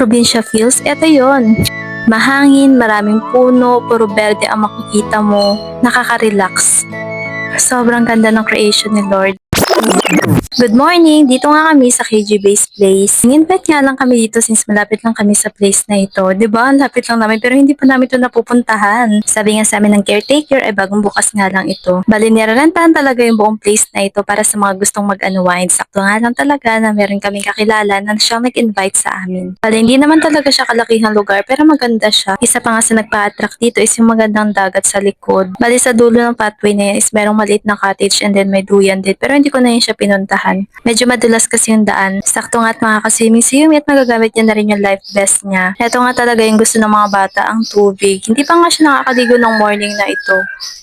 probinsya feels, eto yon. Mahangin, maraming puno, puro berde ang makikita mo, nakaka-relax. Sobrang ganda ng creation ni Lord. Good morning! Dito nga kami sa KG Base Place. In-invite nga lang kami dito since malapit lang kami sa place na ito. 'Di ba? Lapit lang namin pero hindi pa namin ito napupuntahan. Sabi nga sa amin ng caretaker ay bagong bukas nga lang ito. Bali nirarentahan talaga yung buong place na ito para sa mga gustong mag-unwind. Sakto nga lang talaga na meron kaming kakilala na siyang nag-invite sa amin. Bali hindi naman talaga siya kalakihang lugar pero maganda siya. Isa pa nga sa nagpa-attract dito is yung magandang dagat sa likod. Bali sa dulo ng pathway na yan is merong maliit na cottage and then may duyan din. Pero hindi ko na yun siya pinuntahan. Medyo madulas kasi yung daan. Sakto nga at makakaswimming si Yumi at magagamit niya na rin yung life vest niya. Ito nga talaga yung gusto ng mga bata, ang tubig. Hindi pa nga siya nakakaligo ng morning na ito.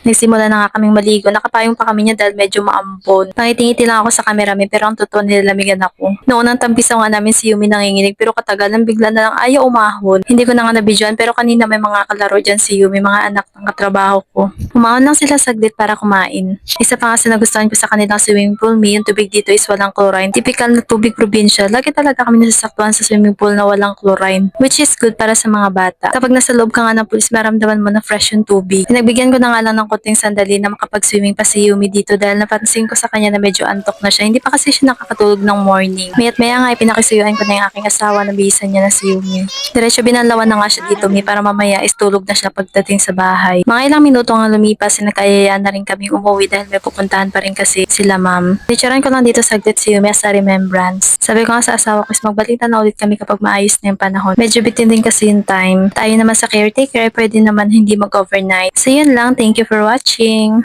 Nagsimula na nga kaming maligo. Nakapayong pa kami niya dahil medyo maambon. Pangitingiti lang ako sa cameraman pero ang totoo nilalamigan ako. Noon ang tampisaw nga namin si Yumi nanginginig pero katagalan bigla na lang ayaw umahon. Hindi ko na nga nabidyoan pero kanina may mga kalaro dyan si Yumi, mga anak ng katrabaho ko. Umahon lang sila saglit para kumain. Isa pa nga sa nagustuhan ko sa kanilang swimming pool, yung tubig dito is walang chlorine. Typical na tubig probinsya. Lagi talaga kami nasasaktuhan sa swimming pool na walang chlorine, which is good para sa mga bata. Kapag nasa loob ka nga ng pool, maramdaman mo na fresh yung tubig. Pinagbigyan ko na nga lang ng konting sandali na makapag-swimming pa si Yumi dito dahil napansin ko sa kanya na medyo antok na siya. Hindi pa kasi siya nakakatulog ng morning. Maya't maya nga pinakisuyuan ko na yung aking asawa na bihisan niya na si Yumi. Diretso binanlawan na nga siya dito, para mamaya is tulog na siya pagdating sa bahay. Mga ilang minuto nga lumipas, nagkayayaan na rin kami umuwi dahil may pupuntahan pa rin kasi sila ma'am. Picturean ko lang dito saglit si Yumi as a remembrance. Sabi ko nga sa asawa ko is magbalita na ulit kami kapag maayos na yung panahon. Medyo bitin din kasi yung time. Tayo naman sa caretaker ay pwede naman hindi mag-overnight. So yun lang, thank you for watching.